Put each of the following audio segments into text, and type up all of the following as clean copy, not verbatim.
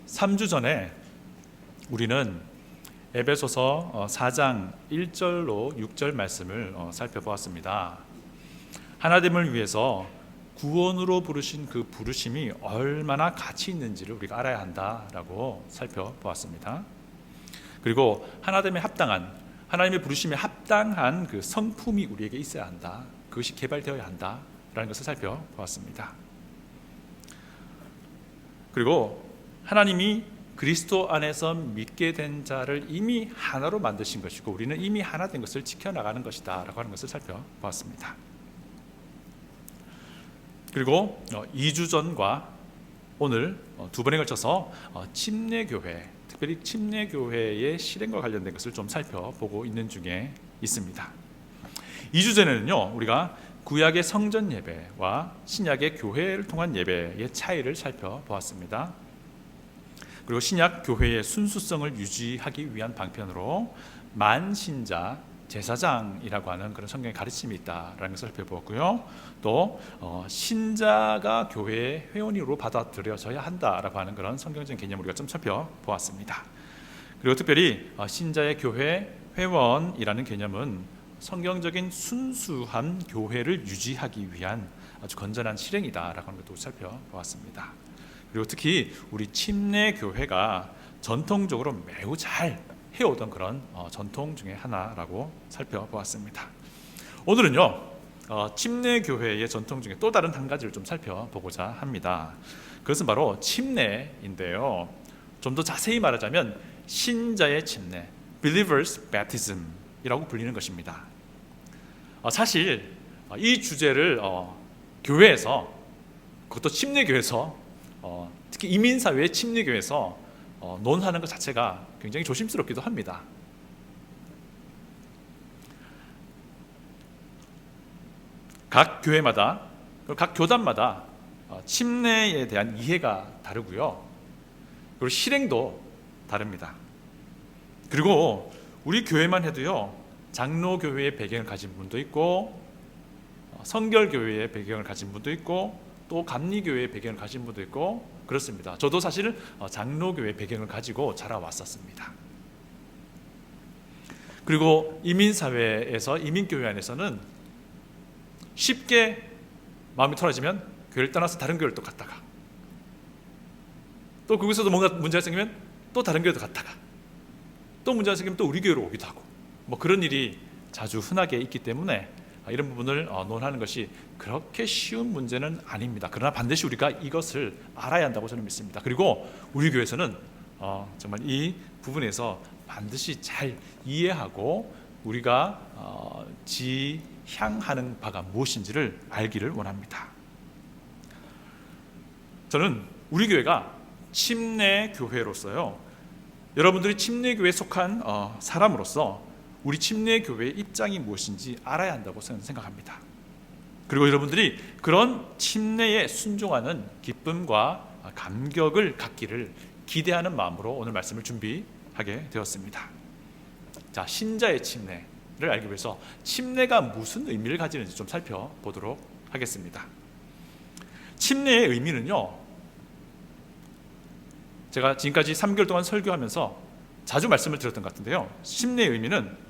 3주 전에 우리는 에베소서 4장 1절로 6절 말씀을 살펴보았습니다. 하나님을 위해서 구원으로 부르신 그 부르심이 얼마나 가치 있는지를 우리가 알아야 한다라고 살펴보았습니다. 그리고 하나님의 부르심에 합당한 그 성품이 우리에게 있어야 한다. 그것이 개발되어야 한다라는 것을 살펴보았습니다. 그리고 하나님이 그리스도 안에서 믿게 된 자를 이미 하나로 만드신 것이고 우리는 이미 하나 된 것을 지켜나가는 것이다 라고 하는 것을 살펴보았습니다. 그리고 2주 전과 오늘 두 번에 걸쳐서 침례교회, 특별히 침례교회의 실행과 관련된 것을 좀 살펴보고 있는 중에 있습니다. 2주 전에는요, 우리가 구약의 성전 예배와 신약의 교회를 통한 예배의 차이를 살펴보았습니다. 그리고 신약 교회의 순수성을 유지하기 위한 방편으로 만신자 제사장이라고 하는 그런 성경의 가르침이 있다라는 것을 살펴보았고요. 또 신자가 교회의 회원으로 받아들여져야 한다라고 하는 그런 성경적인 개념을 우리가 좀 살펴보았습니다. 그리고 특별히 신자의 교회 회원이라는 개념은 성경적인 순수한 교회를 유지하기 위한 아주 건전한 실행이다라고 하는 것도 살펴보았습니다. 그리고 특히 우리 침례교회가 전통적으로 매우 잘 해오던 그런 전통 중에 하나라고 살펴보았습니다. 오늘은요, 침례교회의 전통 중에 또 다른 한 가지를 좀 살펴보고자 합니다. 그것은 바로 침례인데요. 좀 더 자세히 말하자면 신자의 침례, Believers Baptism 이라고 불리는 것입니다. 사실 이 주제를 교회에서, 그것도 침례교회에서, 특히 이민사회의 침례교회에서 논하는 것 자체가 굉장히 조심스럽기도 합니다. 각 교회마다, 각 교단마다 침례에 대한 이해가 다르고요. 그리고 실행도 다릅니다. 그리고 우리 교회만 해도요, 장로교회의 배경을 가진 분도 있고 성결교회의 배경을 가진 분도 있고 또 감리교회의 배경을 가진 분도 있고 그렇습니다. 저도 사실 장로교회의 배경을 가지고 자라왔었습니다. 그리고 이민사회에서, 이민교회 안에서는 쉽게 마음이 틀어지면 교회를 떠나서 다른 교회를 또 갔다가, 또 거기서도 뭔가 문제가 생기면 또 다른 교회도 갔다가, 또 문제가 생기면 또 우리 교회로 오기도 하고, 그런 일이 자주 흔하게 있기 때문에 이런 부분을 논하는 것이 그렇게 쉬운 문제는 아닙니다. 그러나 반드시 우리가 이것을 알아야 한다고 저는 믿습니다. 그리고 우리 교회에서는 정말 이 부분에서 반드시 잘 이해하고 우리가 지향하는 바가 무엇인지를 알기를 원합니다. 저는 우리 교회가 침례교회로서요, 여러분들이 침례교회에 속한 사람으로서 우리 침례교회의 입장이 무엇인지 알아야 한다고 저는 생각합니다. 그리고 여러분들이 그런 침례에 순종하는 기쁨과 감격을 갖기를 기대하는 마음으로 오늘 말씀을 준비하게 되었습니다. 자, 신자의 침례를 알기 위해서 침례가 무슨 의미를 가지는지 좀 살펴보도록 하겠습니다. 침례의 의미는요, 제가 지금까지 3개월 동안 설교하면서 자주 말씀을 드렸던 것 같은데요, 침례의 의미는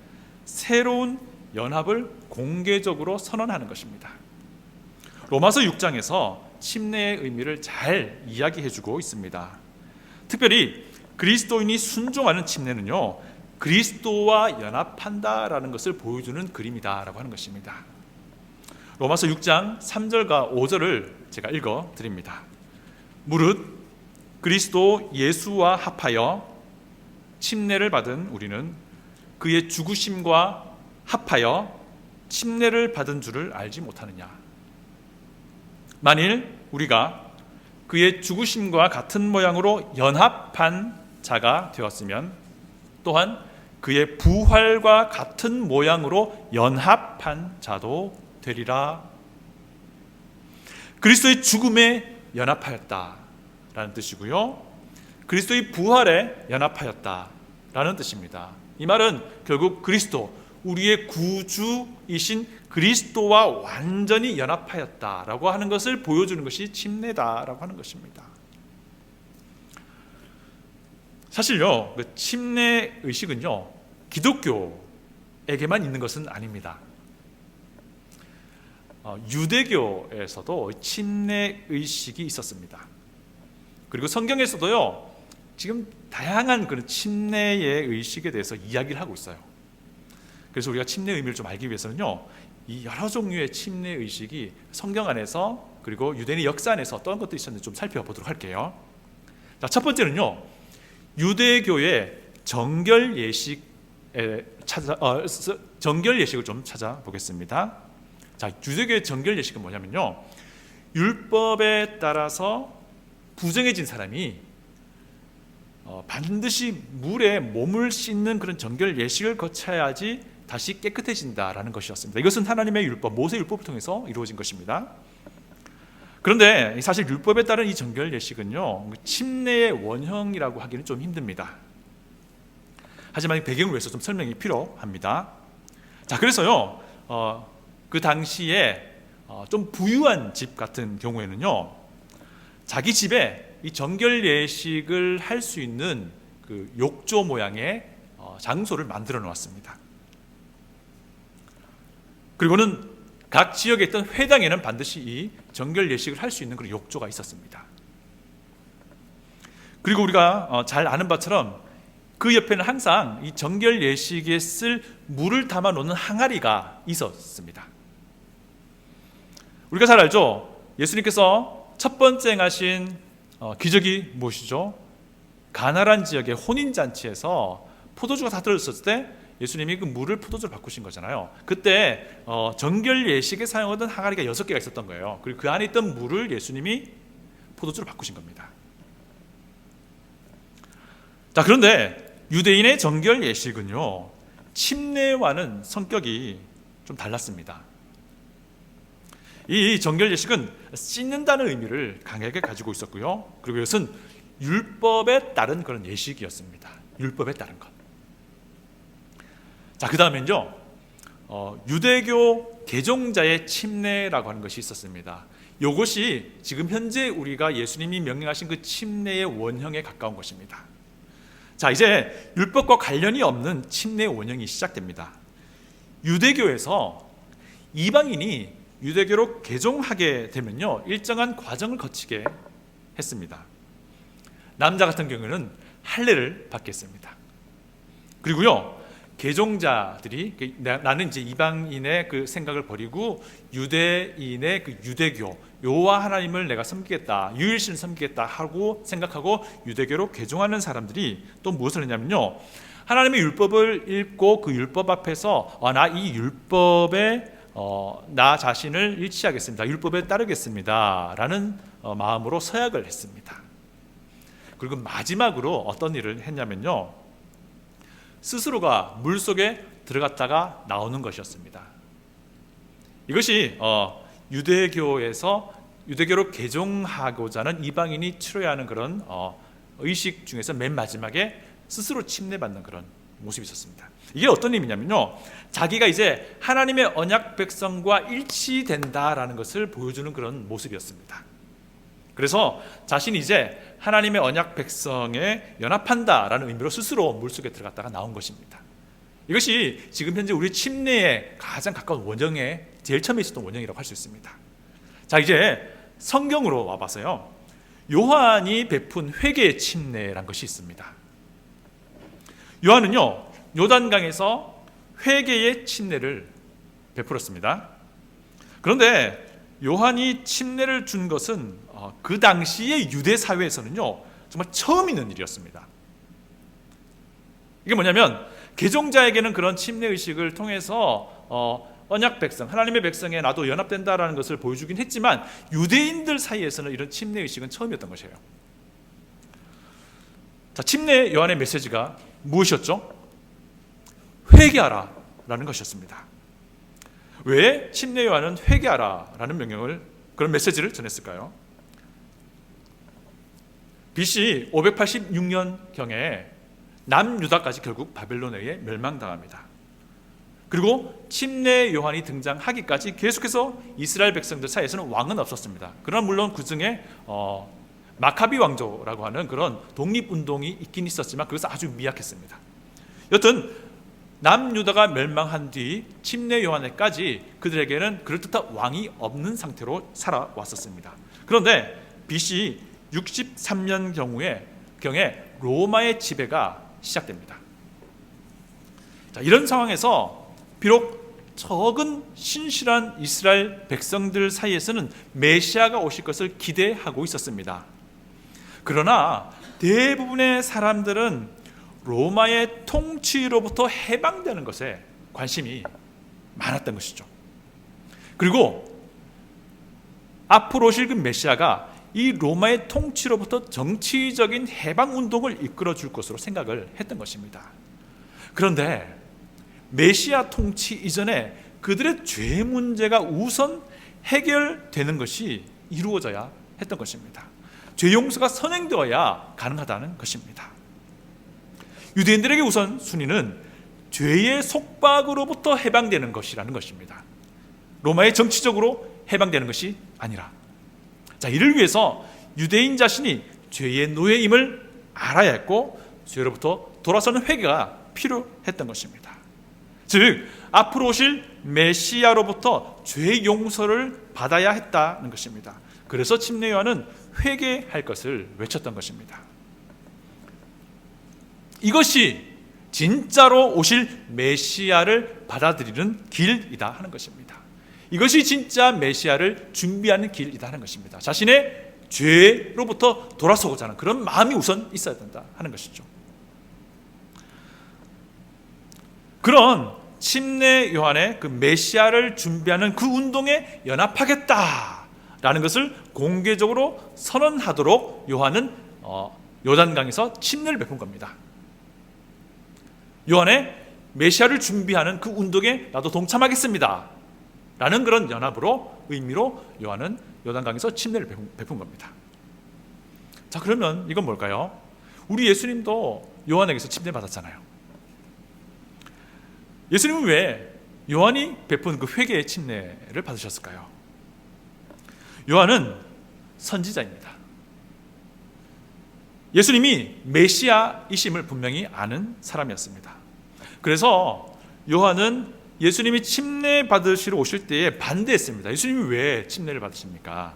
새로운 연합을 공개적으로 선언하는 것입니다. 로마서 6장에서 침례의 의미를 잘 이야기해주고 있습니다. 특별히 그리스도인이 순종하는 침례는요, 그리스도와 연합한다라는 것을 보여주는 그림이다라고 하는 것입니다. 로마서 6장 3절과 5절을 제가 읽어드립니다. 무릇 그리스도 예수와 합하여 침례를 받은 우리는 그의 죽으심과 합하여 침례를 받은 줄을 알지 못하느냐. 만일 우리가 그의 죽으심과 같은 모양으로 연합한 자가 되었으면 또한 그의 부활과 같은 모양으로 연합한 자도 되리라. 그리스도의 죽음에 연합하였다라는 뜻이고요, 그리스도의 부활에 연합하였다라는 뜻입니다. 이 말은 결국 그리스도, 우리의 구주이신 그리스도와 완전히 연합하였다라고 하는 것을 보여주는 것이 침례다라고 하는 것입니다. 사실요, 그 침례 의식은요, 기독교에게만 있는 것은 아닙니다. 유대교에서도 침례 의식이 있었습니다. 그리고 성경에서도요, 지금 다양한 그런 침례의 의식에 대해서 이야기를 하고 있어요. 그래서 우리가 침례 의미를 좀 알기 위해서는요, 이 여러 종류의 침례 의식이 성경 안에서 그리고 유대인의 역사 안에서 어떤 것들이 있었는지 좀 살펴보도록 할게요. 자, 첫 번째는요, 유대교의 정결 예식을 좀 찾아보겠습니다. 자, 유대교의 정결 예식은 뭐냐면요, 율법에 따라서 부정해진 사람이 반드시 물에 몸을 씻는 그런 정결 예식을 거쳐야지 다시 깨끗해진다라는 것이었습니다. 이것은 하나님의 율법, 모세 율법을 통해서 이루어진 것입니다. 그런데 사실 율법에 따른 이 정결 예식은요, 침례의 원형이라고 하기는 좀 힘듭니다. 하지만 배경을 위해서 좀 설명이 필요합니다. 자, 그래서요, 그 당시에 좀 부유한 집 같은 경우에는요, 자기 집에 이 정결 예식을 할 수 있는 그 욕조 모양의 장소를 만들어 놓았습니다. 그리고는 각 지역에 있던 회당에는 반드시 이 정결 예식을 할 수 있는 그런 욕조가 있었습니다. 그리고 우리가 잘 아는 바처럼 그 옆에는 항상 이 정결 예식에 쓸 물을 담아 놓는 항아리가 있었습니다. 우리가 잘 알죠? 예수님께서 첫 번째 행하신 기적이 무엇이죠? 가나안 지역의 혼인잔치에서 포도주가 다 떨어졌을 때 예수님이 그 물을 포도주로 바꾸신 거잖아요. 그때 정결 예식에 사용하던 항아리가 6개가 있었던 거예요. 그리고 그 안에 있던 물을 예수님이 포도주로 바꾸신 겁니다. 자, 그런데 유대인의 정결 예식은요, 침례와는 성격이 좀 달랐습니다. 이 정결 예식은 씻는다는 의미를 강하게 가지고 있었고요. 그리고 이것은 율법에 따른 그런 예식이었습니다. 율법에 따른 것. 자, 그 다음엔요, 유대교 개종자의 침례라고 하는 것이 있었습니다. 이것이 지금 현재 우리가 예수님이 명령하신 그 침례의 원형에 가까운 것입니다. 자, 이제 율법과 관련이 없는 침례의 원형이 시작됩니다. 유대교에서 이방인이 유대교로 개종하게 되면요, 일정한 과정을 거치게 했습니다. 남자 같은 경우는 할례를 받겠습니다. 그리고요, 개종자들이 나는 이제 이방인의 그 생각을 버리고 유대인의 그 유대교, 여호와 하나님을 내가 섬기겠다, 유일신을 섬기겠다 하고 생각하고 유대교로 개종하는 사람들이 또 무엇을 했냐면요, 하나님의 율법을 읽고 그 율법 앞에서 나 이 율법에 나 자신을 일치하겠습니다, 율법에 따르겠습니다 라는 마음으로 서약을 했습니다. 그리고 마지막으로 어떤 일을 했냐면요, 스스로가 물속에 들어갔다가 나오는 것이었습니다. 이것이 유대교로 개종하고자 하는 이방인이 치러야 하는 그런 의식 중에서 맨 마지막에 스스로 침례받는 그런 모습이 있었습니다. 이게 어떤 의미냐면요, 자기가 이제 하나님의 언약 백성과 일치된다라는 것을 보여주는 그런 모습이었습니다. 그래서 자신이 이제 하나님의 언약 백성에 연합한다라는 의미로 스스로 물속에 들어갔다가 나온 것입니다. 이것이 지금 현재 우리 침례에 가장 가까운 원형에 제일 처음에 있었던 원형이라고 할 수 있습니다. 자, 이제 성경으로 와봐서요, 요한이 베푼 회개의 침례란 것이 있습니다. 요한은요, 요단강에서 회개의 침례를 베풀었습니다. 그런데 요한이 침례를 준 것은 그 당시의 유대 사회에서는요, 정말 처음 있는 일이었습니다. 이게 뭐냐면, 개종자에게는 그런 침례 의식을 통해서 언약 백성, 하나님의 백성에 나도 연합된다라는 것을 보여주긴 했지만 유대인들 사이에서는 이런 침례 의식은 처음이었던 것이에요. 자, 침례 요한의 메시지가 무엇이었죠? 회개하라 라는 것이었습니다. 왜 침례 요한은 회개하라 라는 명령을, 그런 메시지를 전했을까요? BC 586년경에 남유다까지 결국 바벨론에 의해 멸망당합니다. 그리고 침례 요한이 등장하기까지 계속해서 이스라엘 백성들 사이에서는 왕은 없었습니다. 그러나 물론 그 중에 마카비 왕조라고 하는 그런 독립운동이 있긴 있었지만 그것은 아주 미약했습니다. 여튼 남유다가 멸망한 뒤 침례 요한에까지 그들에게는 그럴듯한 왕이 없는 상태로 살아왔었습니다. 그런데 BC 63년 경에 로마의 지배가 시작됩니다. 자, 이런 상황에서 비록 적은 신실한 이스라엘 백성들 사이에서는 메시아가 오실 것을 기대하고 있었습니다. 그러나 대부분의 사람들은 로마의 통치로부터 해방되는 것에 관심이 많았던 것이죠. 그리고 앞으로 오실 그 메시아가 이 로마의 통치로부터 정치적인 해방운동을 이끌어 줄 것으로 생각을 했던 것입니다. 그런데 메시아 통치 이전에 그들의 죄 문제가 우선 해결되는 것이 이루어져야 했던 것입니다. 죄 용서가 선행되어야 가능하다는 것입니다. 유대인들에게 우선 순위는 죄의 속박으로부터 해방되는 것이라는 것입니다. 로마의 정치적으로 해방되는 것이 아니라, 자, 이를 위해서 유대인 자신이 죄의 노예임을 알아야 했고 죄로부터 돌아서는 회개가 필요했던 것입니다. 즉 앞으로 오실 메시아로부터 죄 용서를 받아야 했다는 것입니다. 그래서 침례 요한은 회개할 것을 외쳤던 것입니다. 이것이 진짜로 오실 메시아를 받아들이는 길이다 하는 것입니다. 이것이 진짜 메시아를 준비하는 길이다 하는 것입니다. 자신의 죄로부터 돌아서고자 하는 그런 마음이 우선 있어야 된다 하는 것이죠. 그런 침례 요한의 그 메시아를 준비하는 그 운동에 연합하겠다라는 것을 공개적으로 선언하도록 요한은 요단강에서 침례를 베푼 겁니다. 요한의 메시아를 준비하는 그 운동에 나도 동참하겠습니다 라는 그런 연합으로 의미로 요한은 요단강에서 침례를 베푼 겁니다. 자, 그러면 이건 뭘까요? 우리 예수님도 요한에게서 침례 받았잖아요. 예수님은 왜 요한이 베푼 그 회개의 침례를 받으셨을까요? 요한은 선지자입니다. 예수님이 메시아이심을 분명히 아는 사람이었습니다. 그래서 요한은 예수님이 침례 받으시러 오실 때에 반대했습니다. 예수님이 왜 침례를 받으십니까?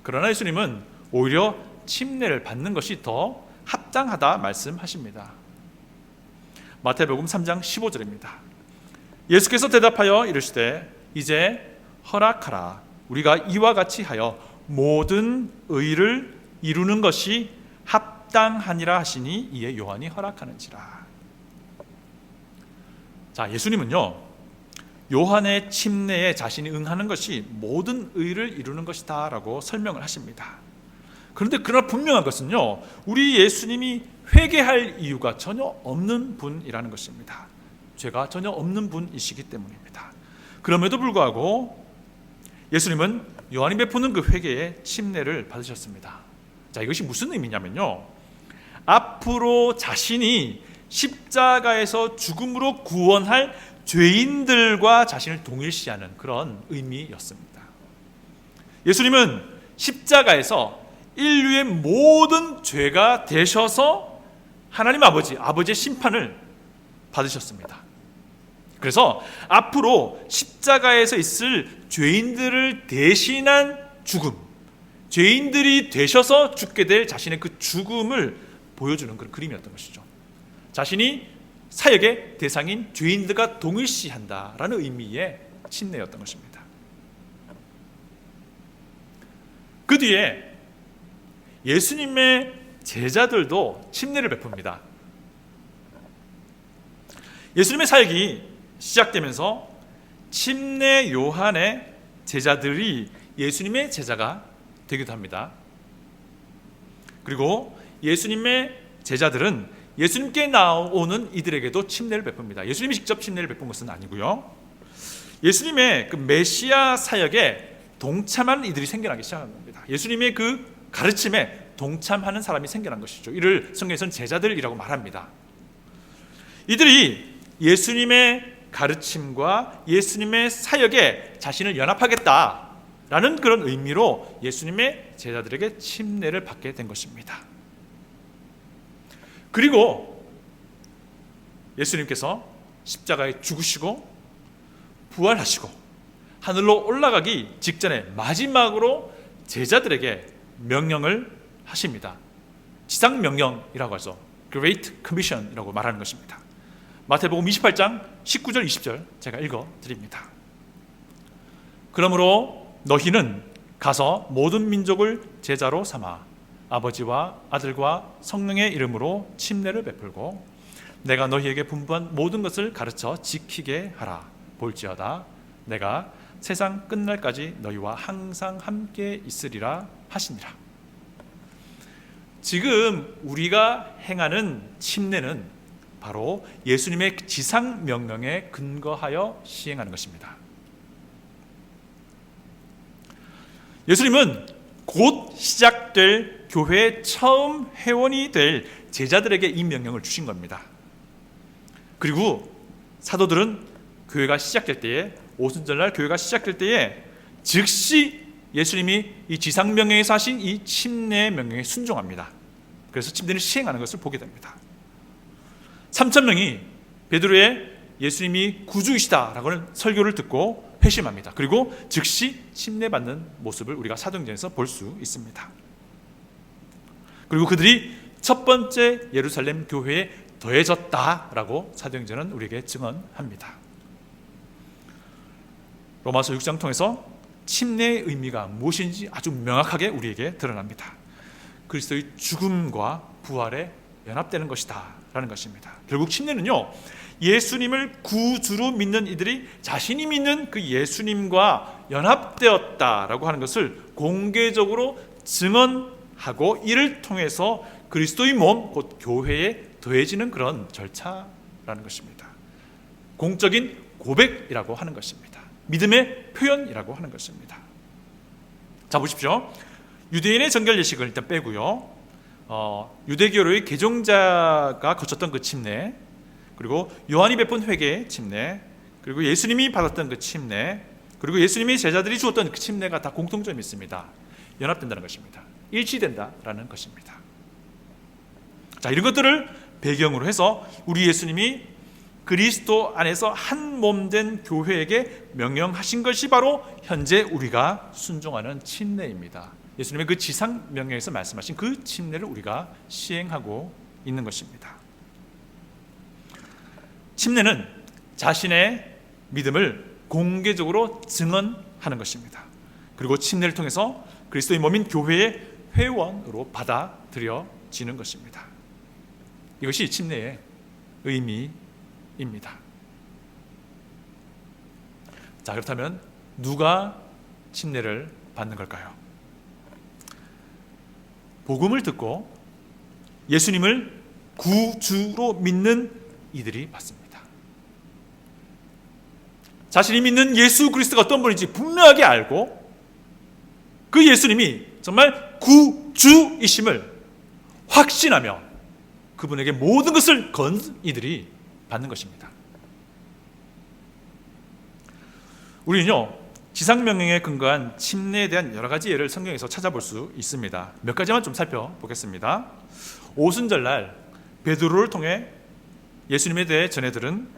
그러나 예수님은 오히려 침례를 받는 것이 더 합당하다 말씀하십니다. 마태복음 3장 15절입니다. 예수께서 대답하여 이르시되 이제 허락하라. 우리가 이와 같이 하여 모든 의를 이루는 것이 합당하니라 하시니 이에 요한이 허락하는지라. 자, 예수님은요, 요한의 침례에 자신이 응하는 것이 모든 의를 이루는 것이다 라고 설명을 하십니다. 그런데 그러나 분명한 것은요, 우리 예수님이 회개할 이유가 전혀 없는 분이라는 것입니다. 죄가 전혀 없는 분이시기 때문입니다. 그럼에도 불구하고 예수님은 요한이 베푸는 그 회개의 침례를 받으셨습니다. 자, 이것이 무슨 의미냐면요, 앞으로 자신이 십자가에서 죽음으로 구원할 죄인들과 자신을 동일시하는 그런 의미였습니다. 예수님은 십자가에서 인류의 모든 죄가 되셔서 하나님 아버지의 심판을 받으셨습니다. 그래서 앞으로 십자가에서 있을 죄인들을 대신한 죽음, 죄인들이 되셔서 죽게 될 자신의 그 죽음을 보여주는 그런 그림이었던 것이죠. 자신이 사역의 대상인 죄인들과 동일시한다라는 의미의 침례였던 것입니다. 그 뒤에 예수님의 제자들도 침례를 베풉니다. 예수님의 사역이 시작되면서 침례 요한의 제자들이 예수님의 제자가 되기도 합니다. 그리고 예수님의 제자들은 예수님께 나오는 이들에게도 침례를 베풉니다. 예수님이 직접 침례를 베푼 것은 아니고요, 예수님의 그 메시아 사역에 동참하는 이들이 생겨나기 시작한 겁니다. 예수님의 그 가르침에 동참하는 사람이 생겨난 것이죠. 이를 성경에서는 제자들이라고 말합니다. 이들이 예수님의 가르침과 예수님의 사역에 자신을 연합하겠다, 라는 그런 의미로 예수님의 제자들에게 침례를 받게 된 것입니다. 그리고 예수님께서 십자가에 죽으시고 부활하시고 하늘로 올라가기 직전에 마지막으로 제자들에게 명령을 하십니다. 지상명령이라고 하죠. Great Commission이라고 말하는 것입니다. 마태복음 28장 19절 20절 제가 읽어드립니다. 그러므로 너희는 가서 모든 민족을 제자로 삼아 아버지와 아들과 성령의 이름으로 침례를 베풀고 내가 너희에게 분부한 모든 것을 가르쳐 지키게 하라. 볼지어다 내가 세상 끝날까지 너희와 항상 함께 있으리라 하시니라. 지금 우리가 행하는 침례는 바로 예수님의 지상 명령에 근거하여 시행하는 것입니다. 예수님은 곧 시작될 교회의 처음 회원이 될 제자들에게 이 명령을 주신 겁니다. 그리고 사도들은 교회가 시작될 때에, 오순절날 교회가 시작될 때에 즉시 예수님이 이 지상명령에서 하신 이 침례 명령에 순종합니다. 그래서 침례를 시행하는 것을 보게 됩니다. 3,000명이 베드로의 예수님이 구주이시다라고는 설교를 듣고 회심합니다. 그리고 즉시 침례받는 모습을 우리가 사도행전에서 볼 수 있습니다. 그리고 그들이 첫 번째 예루살렘 교회에 더해졌다라고 사도행전은 우리에게 증언합니다. 로마서 6장 통해서 침례의 의미가 무엇인지 아주 명확하게 우리에게 드러납니다. 그리스도의 죽음과 부활에 연합되는 것이다 라는 것입니다. 결국 침례는요, 예수님을 구주로 믿는 이들이 자신이 믿는 그 예수님과 연합되었다라고 하는 것을 공개적으로 증언하고 이를 통해서 그리스도의 몸, 곧 교회에 더해지는 그런 절차라는 것입니다. 공적인 고백이라고 하는 것입니다. 믿음의 표현이라고 하는 것입니다. 자, 보십시오. 유대인의 정결 예식을 일단 빼고요, 유대교로의 개종자가 거쳤던 그 침례, 그리고 요한이 베푼 회개의 침례, 그리고 예수님이 받았던 그 침례, 그리고 예수님이 제자들이 주었던 그 침례가 다 공통점이 있습니다. 연합된다는 것입니다. 일치된다라는 것입니다. 자, 이런 것들을 배경으로 해서 우리 예수님이 그리스도 안에서 한 몸 된 교회에게 명령하신 것이 바로 현재 우리가 순종하는 침례입니다. 예수님의 그 지상 명령에서 말씀하신 그 침례를 우리가 시행하고 있는 것입니다. 침례는 자신의 믿음을 공개적으로 증언하는 것입니다. 그리고 침례를 통해서 그리스도의 몸인 교회의 회원으로 받아들여지는 것입니다. 이것이 침례의 의미입니다. 자, 그렇다면 누가 침례를 받는 걸까요? 복음을 듣고 예수님을 구주로 믿는 이들이 받습니다. 자신이 믿는 예수 그리스도가 어떤 분인지 분명하게 알고 그 예수님이 정말 구주이심을 확신하며 그분에게 모든 것을 건 이들이 받는 것입니다. 우리는요, 지상명령에 근거한 침례에 대한 여러 가지 예를 성경에서 찾아볼 수 있습니다. 몇 가지만 좀 살펴보겠습니다. 오순절날 베드로를 통해 예수님에 대해 전해들은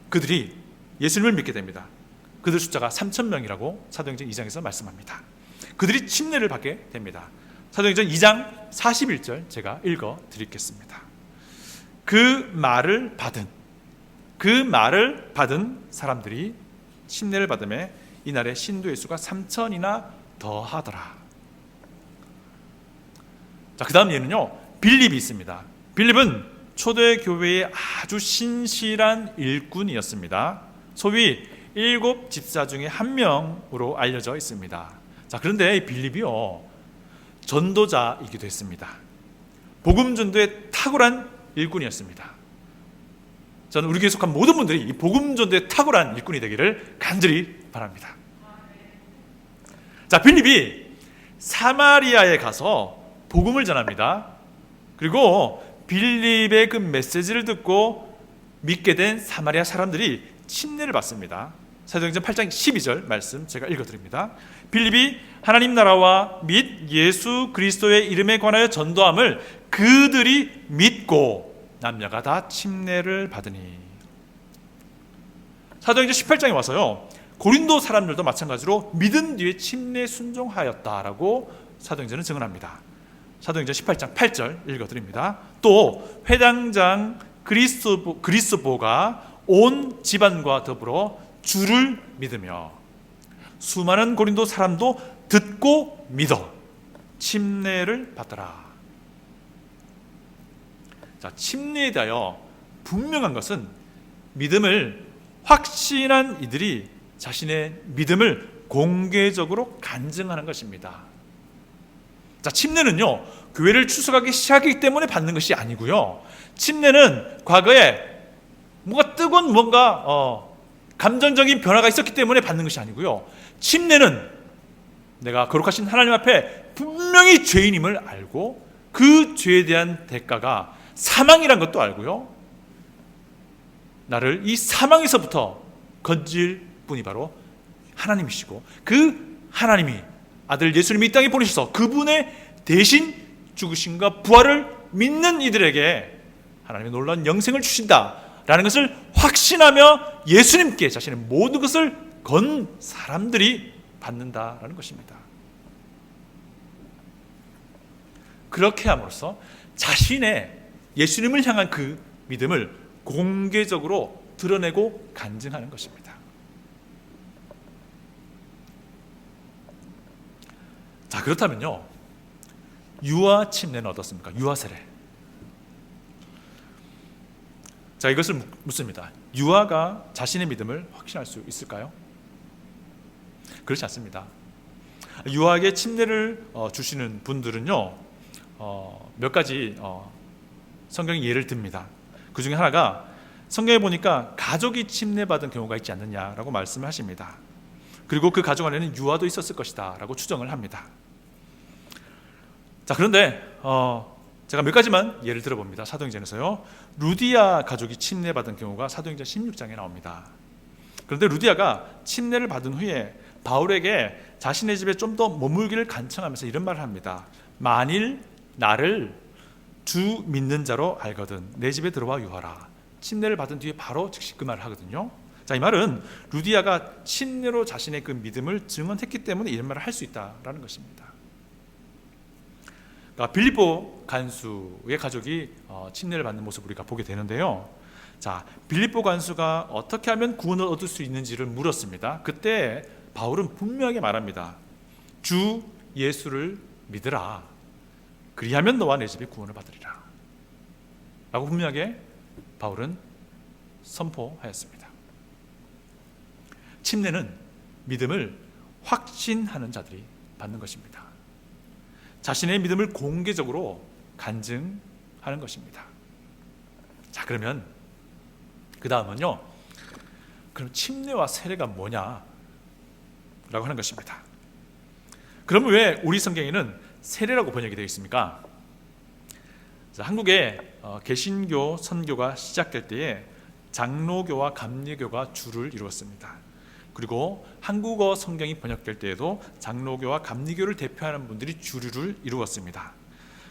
그들이 예수님을 믿게 됩니다. 그들 숫자가 3,000명이라고 사도행전 2장에서 말씀합니다. 그들이 침례를 받게 됩니다. 사도행전 2장 41절 제가 읽어드리겠습니다. 그 말을 받은 사람들이 침례를 받음에 이날에 신도의 수가 3,000이나 더하더라. 자, 그 다음 예는요, 빌립이 있습니다. 빌립은 초대 교회의 아주 신실한 일꾼이었습니다. 소위 7 집사 중에 한 명으로 알려져 있습니다. 자, 그런데 빌립이요, 전도자이기도 했습니다. 복음 전도에 탁월한 일꾼이었습니다. 저는 우리 교회에 속한 모든 분들이 이 복음 전도에 탁월한 일꾼이 되기를 간절히 바랍니다. 자, 빌립이 사마리아에 가서 복음을 전합니다. 그리고 빌립의 그 메시지를 듣고 믿게 된 사마리아 사람들이 침례를 받습니다. 사도행전 8장 12절 말씀 제가 읽어드립니다. 빌립이 하나님 나라와 및 예수 그리스도의 이름에 관하여 전도함을 그들이 믿고 남녀가 다 침례를 받으니. 사도행전 18장에 와서요, 고린도 사람들도 마찬가지로 믿은 뒤에 침례 순종하였다라고 사도행전은 증언합니다. 사도행전 18장 8절 읽어드립니다. 또 회당장 그리스보가 온 집안과 더불어 주를 믿으며 수많은 고린도 사람도 듣고 믿어 침례를 받더라. 자, 침례에 대하여 분명한 것은 믿음을 확신한 이들이 자신의 믿음을 공개적으로 간증하는 것입니다. 자, 침례는요, 교회를 출석하기 시작하기 때문에 받는 것이 아니고요, 침례는 과거에 뭔가 뜨거운 뭔가 감정적인 변화가 있었기 때문에 받는 것이 아니고요, 침례는 내가 거룩하신 하나님 앞에 분명히 죄인임을 알고 그 죄에 대한 대가가 사망이란 것도 알고요, 나를 이 사망에서부터 건질 분이 바로 하나님이시고 그 하나님이 아들 예수님이 이 땅에 보내셔서 그분의 대신 죽으심과 부활을 믿는 이들에게 하나님의 놀라운 영생을 주신다라는 것을 확신하며 예수님께 자신의 모든 것을 건 사람들이 받는다라는 것입니다. 그렇게 함으로써 자신의 예수님을 향한 그 믿음을 공개적으로 드러내고 간증하는 것입니다. 자, 그렇다면요, 유아 침례는 어떻습니까? 유아 세례. 자, 이것을 묻습니다. 유아가 자신의 믿음을 확신할 수 있을까요? 그렇지 않습니다. 유아에게 침례를 주시는 분들은요, 몇 가지 성경이 예를 듭니다. 그 중에 하나가 성경에 보니까 가족이 침례받은 경우가 있지 않느냐라고 말씀을 하십니다. 그리고 그 가족 안에는 유아도 있었을 것이다 라고 추정을 합니다. 자, 그런데 제가 몇 가지만 예를 들어봅니다. 사도행전에서요, 루디아 가족이 침례받은 경우가 사도행전 16장에 나옵니다. 그런데 루디아가 침례를 받은 후에 바울에게 자신의 집에 좀 더 머물기를 간청하면서 이런 말을 합니다. 만일 나를 주 믿는 자로 알거든 내 집에 들어와 유하라. 침례를 받은 뒤에 바로 즉시 그 말을 하거든요. 자, 이 말은 루디아가 침례로 자신의 그 믿음을 증언했기 때문에 이런 말을 할 수 있다라는 것입니다. 그러니까 빌립보 간수의 가족이 침례를 받는 모습을 우리가 보게 되는데요. 자, 빌립보 간수가 어떻게 하면 구원을 얻을 수 있는지를 물었습니다. 그때 바울은 분명하게 말합니다. 주 예수를 믿으라. 그리하면 너와 내 집이 구원을 받으리라 라고 분명하게 바울은 선포하였습니다. 침례는 믿음을 확신하는 자들이 받는 것입니다. 자신의 믿음을 공개적으로 간증하는 것입니다. 자, 그러면 그 다음은요, 그럼 침례와 세례가 뭐냐 라고 하는 것입니다. 그러면 왜 우리 성경에는 세례라고 번역이 되어 있습니까? 자, 한국의 개신교 선교가 시작될 때에 장로교와 감리교가 주를 이루었습니다. 그리고 한국어 성경이 번역될 때에도 장로교와 감리교를 대표하는 분들이 주류를 이루었습니다.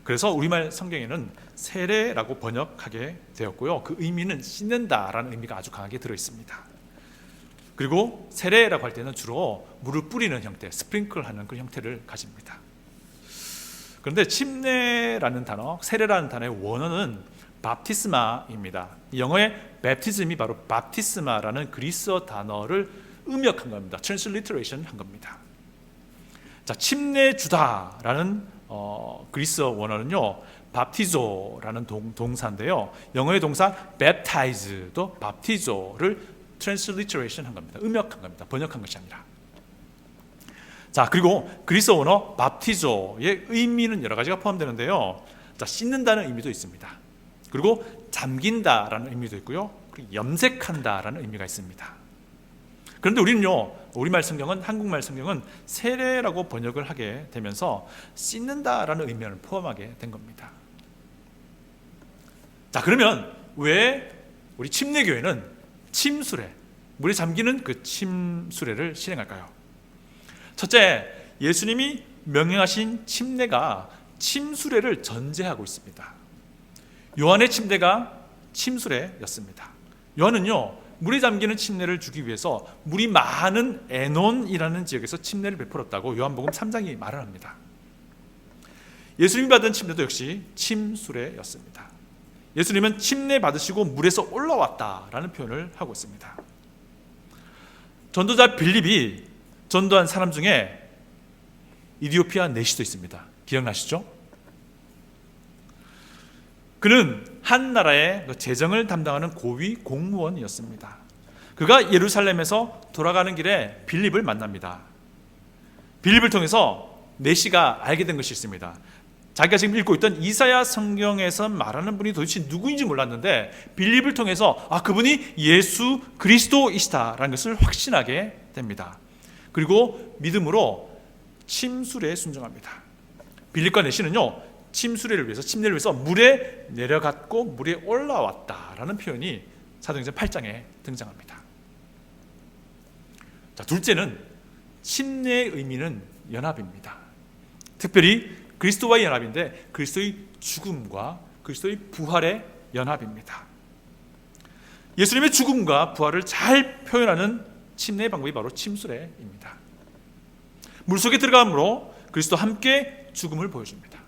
그래서 우리말 성경에는 세례라고 번역하게 되었고요, 그 의미는 씻는다라는 의미가 아주 강하게 들어있습니다. 그리고 세례라고 할 때는 주로 물을 뿌리는 형태, 스프링클하는 그 형태를 가집니다. 그런데 침례라는 단어, 세례라는 단어의 원어는 밥티스마입니다. 영어의 baptism이 바로 밥티스마라는 그리스어 단어를 음역한 겁니다. 트랜슬리터레이션 한 겁니다. 자, 침례 주다라는 그리스어 원어는요, 밥티조라는 동사인데요, 영어의 동사 baptize도 밥티조를 트랜슬리터레이션 한 겁니다. 음역한 겁니다. 번역한 것이 아니라. 자, 그리고 그리스어 원어 밥티조의 의미는 여러 가지가 포함되는데요. 자, 씻는다는 의미도 있습니다. 그리고 잠긴다라는 의미도 있고요, 그리고 염색한다라는 의미가 있습니다. 그런데 우리는요, 우리말 성경은, 한국말 성경은 세례라고 번역을 하게 되면서 씻는다라는 의미를 포함하게 된 겁니다. 자, 그러면 왜 우리 침례교회는 침수례, 물에 잠기는 그 침수례를 실행할까요? 첫째, 예수님이 명령하신 침례가 침수례를 전제하고 있습니다. 요한의 침례가 침수례였습니다. 요한은요, 물에 잠기는 침례를 주기 위해서 물이 많은 에논이라는 지역에서 침례를 베풀었다고 요한복음 3장이 말을 합니다. 예수님이 받은 침례도 역시 침수례였습니다. 예수님은 침례 받으시고 물에서 올라왔다라는 표현을 하고 있습니다. 전도자 빌립이 전도한 사람 중에 이디오피아 내시도 있습니다. 기억나시죠? 그는 한 나라의 재정을 담당하는 고위 공무원이었습니다. 그가 예루살렘에서 돌아가는 길에 빌립을 만납니다. 빌립을 통해서 내시가 알게 된 것이 있습니다. 자기가 지금 읽고 있던 이사야 성경에서 말하는 분이 도대체 누구인지 몰랐는데 빌립을 통해서 그분이 예수 그리스도이시다라는 것을 확신하게 됩니다. 그리고 믿음으로 침수례에 순종합니다. 빌립과 내시는요, 침수례를 위해서, 침례를 위해서 물에 내려갔고 물에 올라왔다라는 표현이 사도행전 8장에 등장합니다. 자, 둘째는 침례의 의미는 연합입니다. 특별히 그리스도와의 연합인데 그리스도의 죽음과 그리스도의 부활의 연합입니다. 예수님의 죽음과 부활을 잘 표현하는 침례의 방법이 바로 침수례입니다. 물속에 들어감으로 그리스도와 함께 죽음을 보여줍니다.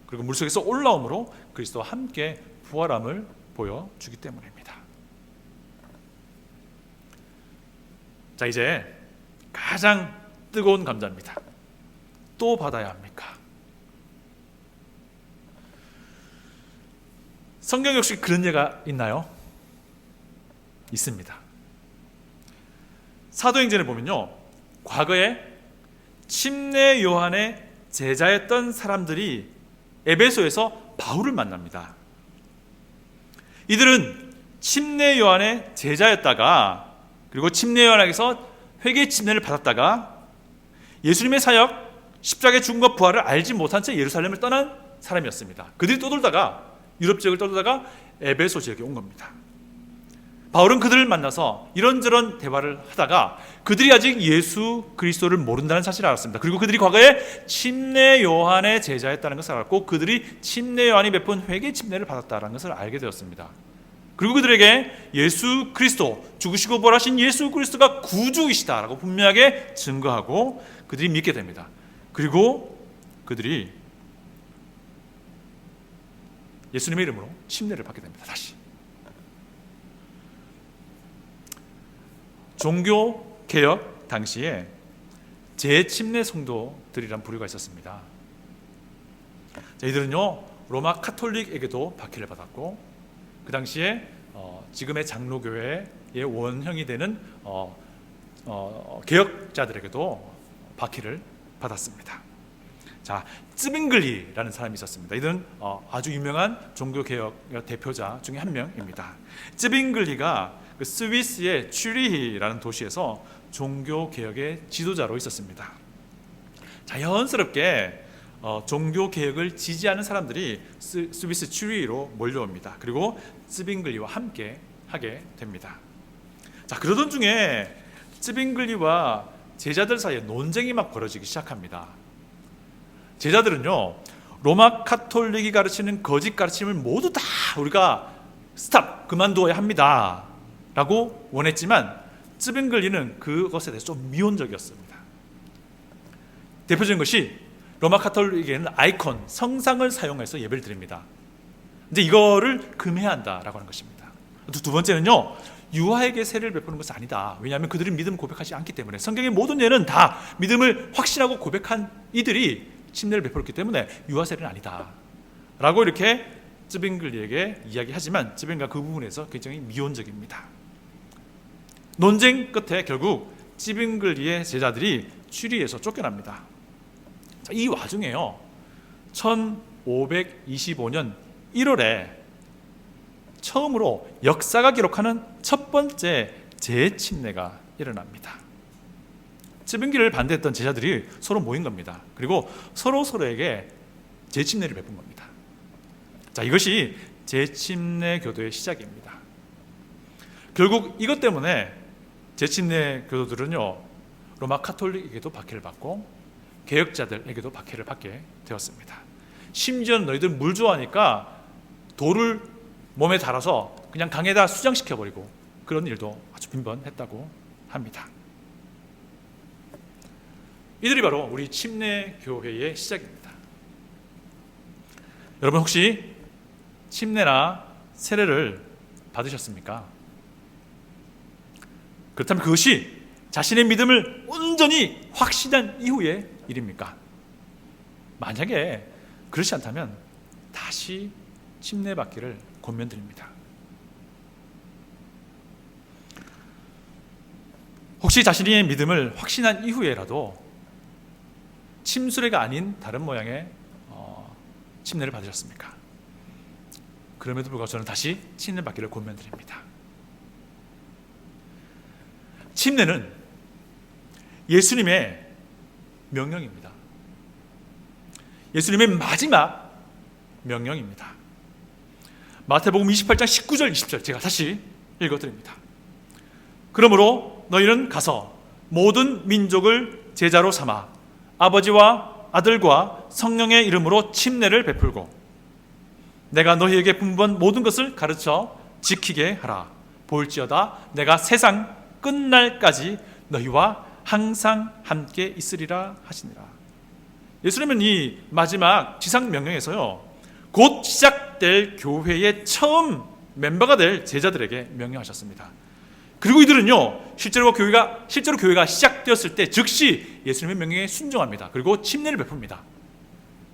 그리고 물속에서 올라옴으로 그리스도와 함께 부활함을 보여주기 때문입니다. 자, 이제 가장 뜨거운 감자입니다. 또 받아야 합니까? 성경 역시 그런 예가 있나요? 있습니다. 사도행전을 보면요, 과거에 침례 요한의 제자였던 사람들이 에베소에서 바울을 만납니다. 이들은 침례 요한의 제자였다가, 그리고 침례 요한에게서 회개 침례를 받았다가 예수님의 사역, 십자가의 죽음과 부활을 알지 못한 채 예루살렘을 떠난 사람이었습니다. 그들이 떠돌다가 유럽 지역을 떠돌다가 에베소 지역에 온 겁니다. 바울은 그들을 만나서 이런저런 대화를 하다가 그들이 아직 예수 그리스도를 모른다는 사실을 알았습니다. 그리고 그들이 과거에 침례 요한의 제자였다는 것을 알았고, 그들이 침례 요한이 베푼 회개 침례를 받았다는 것을 알게 되었습니다. 그리고 그들에게 예수 그리스도, 죽으시고 부활하신 예수 그리스도가 구주이시다라고 분명하게 증거하고 그들이 믿게 됩니다. 그리고 그들이 예수님의 이름으로 침례를 받게 됩니다. 다시 종교개혁 당시에 재침례 성도들이란 부류가 있었습니다. 이들은요, 로마 카톨릭에게도 박해를 받았고, 그 당시에 지금의 장로교회의 원형이 되는 개혁자들에게도 박해를 받았습니다. 자, 쯔빙글리라는 사람이 있었습니다. 이들은 아주 유명한 종교개혁 대표자 중에 한 명입니다. 쯔빙글리가 그 스위스의 츄리히라는 도시에서 종교개혁의 지도자로 있었습니다. 자연스럽게 종교개혁을 지지하는 사람들이 스위스 츄리히로 몰려옵니다. 그리고 쯔빙글리와 함께 하게 됩니다. 자, 그러던 중에 쯔빙글리와 제자들 사이에 논쟁이 막 벌어지기 시작합니다. 제자들은요, 로마 카톨릭이 가르치는 거짓 가르침을 모두 다 우리가 스탑, 그만두어야 합니다 라고 원했지만 쯔빙글리는 그것에 대해서 좀 미온적이었습니다. 대표적인 것이 로마 카톨릭에는 아이콘, 성상을 사용해서 예배를 드립니다. 근데 이거를 금해야 한다라고 하는 것입니다. 두 번째는요, 유아에게 세례를 베푸는 것은 아니다. 왜냐하면 그들은 믿음을 고백하지 않기 때문에, 성경의 모든 예는 다 믿음을 확신하고 고백한 이들이 침례를 베풀었기 때문에 유아 세례는 아니다 라고 이렇게 쯔빙글리에게 이야기하지만 쯔빙글리가 그 부분에서 굉장히 미온적입니다. 논쟁 끝에 결국 쯔빙글리의 제자들이 츄리히에서 쫓겨납니다. 자, 이 와중에요, 1525년 1월에 처음으로 역사가 기록하는 첫 번째 재침례가 일어납니다. 쯔빙글리를 반대했던 제자들이 서로 모인 겁니다. 그리고 서로에게 재침례를 베푼 겁니다. 자, 이것이 재침례 교도의 시작입니다. 결국 이것 때문에 재침례 교도들은요, 로마 카톨릭에게도 박해를 받고 개혁자들에게도 박해를 받게 되었습니다. 심지어 너희들 물 좋아하니까 돌을 몸에 달아서 그냥 강에다 수장시켜버리고 그런 일도 아주 빈번했다고 합니다. 이들이 바로 우리 침례교회의 시작입니다. 여러분 혹시 침례나 세례를 받으셨습니까? 그렇다면 그것이 자신의 믿음을 온전히 확신한 이후의 일입니까? 만약에 그렇지 않다면 다시 침례받기를 권면드립니다. 혹시 자신의 믿음을 확신한 이후에라도 침수례가 아닌 다른 모양의 침례를 받으셨습니까? 그럼에도 불구하고 저는 다시 침례받기를 권면드립니다. 침례는 예수님의 명령입니다. 예수님의 마지막 명령입니다. 마태복음 28장 19절 20절 제가 다시 읽어드립니다. 그러므로 너희는 가서 모든 민족을 제자로 삼아 아버지와 아들과 성령의 이름으로 침례를 베풀고 내가 너희에게 분부한 모든 것을 가르쳐 지키게 하라. 볼지어다 내가 세상 끝날까지 너희와 항상 함께 있으리라 하시니라. 예수님은 이 마지막 지상 명령에서요, 곧 시작될 교회의 처음 멤버가 될 제자들에게 명령하셨습니다. 그리고 이들은요, 실제로 교회가 시작되었을 때 즉시 예수님의 명령에 순종합니다. 그리고 침례를 베풉니다.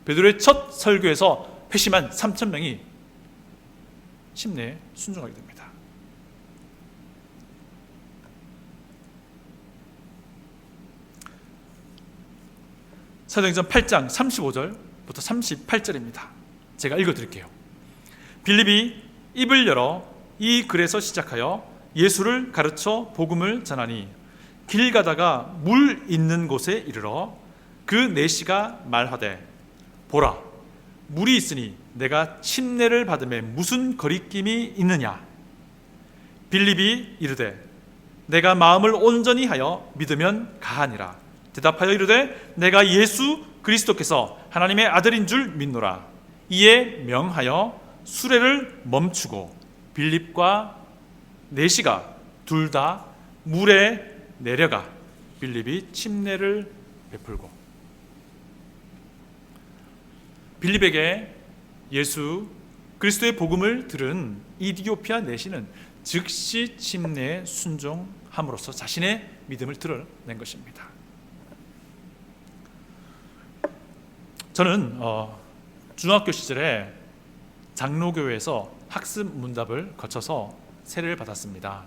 베드로의 첫 설교에서 회심한 3,000명이 침례에 순종하게 됩니다. 사도행전 8장 35절부터 38절입니다. 제가 읽어드릴게요. 빌립이 입을 열어 이 글에서 시작하여 예수를 가르쳐 복음을 전하니 길 가다가 물 있는 곳에 이르러 그 내시가 말하되 보라 물이 있으니 내가 침례를 받음에 무슨 거리낌이 있느냐. 빌립이 이르되 내가 마음을 온전히 하여 믿으면 가하니라. 대답하여 이르되 내가 예수 그리스도께서 하나님의 아들인 줄 믿노라. 이에 명하여 수레를 멈추고 빌립과 내시가 둘 다 물에 내려가 빌립이 침례를 베풀고, 빌립에게 예수 그리스도의 복음을 들은 이디오피아 내시는 즉시 침례에 순종함으로써 자신의 믿음을 드러낸 것입니다. 저는 중학교 시절에 장로교회에서 학습 문답을 거쳐서 세례를 받았습니다.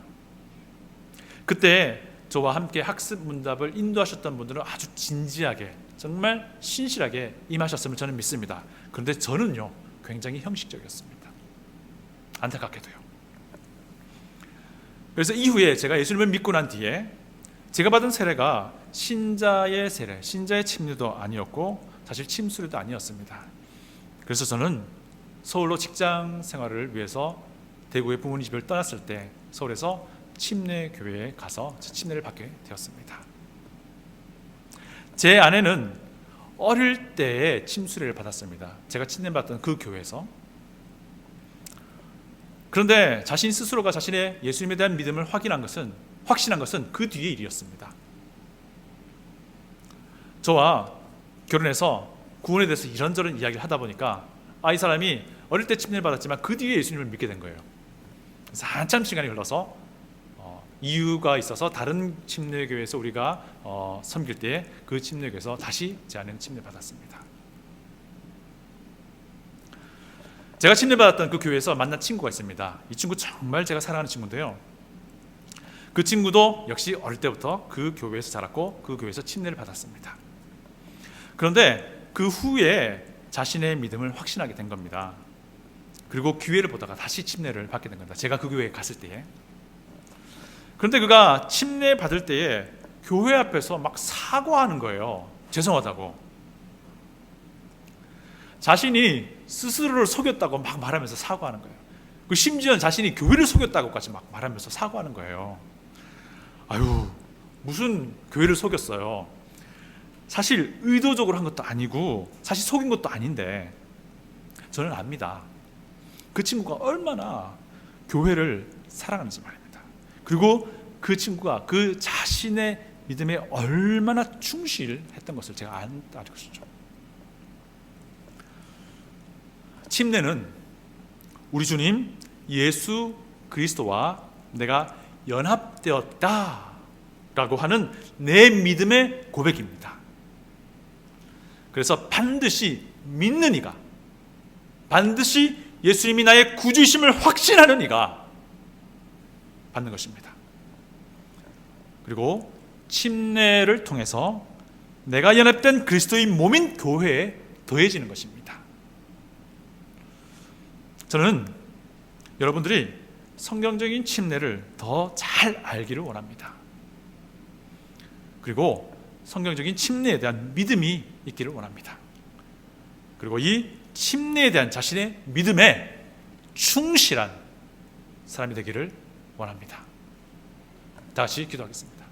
그때 저와 함께 학습 문답을 인도하셨던 분들은 아주 진지하게 정말 신실하게 임하셨음을 저는 믿습니다. 그런데 저는요 굉장히 형식적이었습니다. 안타깝게도요. 그래서 이후에 제가 예수님을 믿고 난 뒤에 제가 받은 세례가 신자의 세례, 신자의 침례도 아니었고 사실 침수례도 아니었습니다. 그래서 저는 서울로 직장 생활을 위해서 대구의 부모님 집을 떠났을 때 서울에서 침례교회에 가서 침례를 받게 되었습니다. 제 아내는 어릴 때에 침수례를 받았습니다. 제가 침례받던 그 교회에서. 그런데 자신 스스로가 자신의 예수님에 대한 믿음을 확신한 것은 그 뒤의 일이었습니다. 저와 결혼해서 구원에 대해서 이런저런 이야기를 하다 보니까 이 사람이 어릴 때 침례를 받았지만 그 뒤에 예수님을 믿게 된 거예요. 그래서 한참 시간이 흘러서 이유가 있어서 다른 침례교회에서 우리가 섬길 때 그 침례교회에서 다시 제 아내는 침례 받았습니다. 제가 침례 받았던 그 교회에서 만난 친구가 있습니다. 이 친구 정말 제가 사랑하는 친구인데요. 그 친구도 역시 어릴 때부터 그 교회에서 자랐고 그 교회에서 침례를 받았습니다. 그런데 그 후에 자신의 믿음을 확신하게 된 겁니다. 그리고 기회를 보다가 다시 침례를 받게 된 겁니다. 제가 그 교회에 갔을 때에. 그런데 그가 침례 받을 때에 교회 앞에서 막 사과하는 거예요. 죄송하다고. 자신이 스스로를 속였다고 막 말하면서 사과하는 거예요. 심지어 자신이 교회를 속였다고까지 막 말하면서 사과하는 거예요. 아유, 무슨 교회를 속였어요. 사실 의도적으로 한 것도 아니고 사실 속인 것도 아닌데 저는 압니다. 그 친구가 얼마나 교회를 사랑하는지 말입니다. 그리고 그 친구가 그 자신의 믿음에 얼마나 충실했던 것을 제가 아는 것이죠. 침례는 우리 주님 예수 그리스도와 내가 연합되었다 라고 하는 내 믿음의 고백입니다. 그래서 반드시 믿는 이가, 반드시 예수님이 나의 구주이심을 확신하는 이가 받는 것입니다. 그리고 침례를 통해서 내가 연합된 그리스도의 몸인 교회에 더해지는 것입니다. 저는 여러분들이 성경적인 침례를 더 잘 알기를 원합니다. 그리고 성경적인 침례에 대한 믿음이 있기를 원합니다. 그리고 이 침례에 대한 자신의 믿음에 충실한 사람이 되기를 원합니다. 다 같이 기도하겠습니다.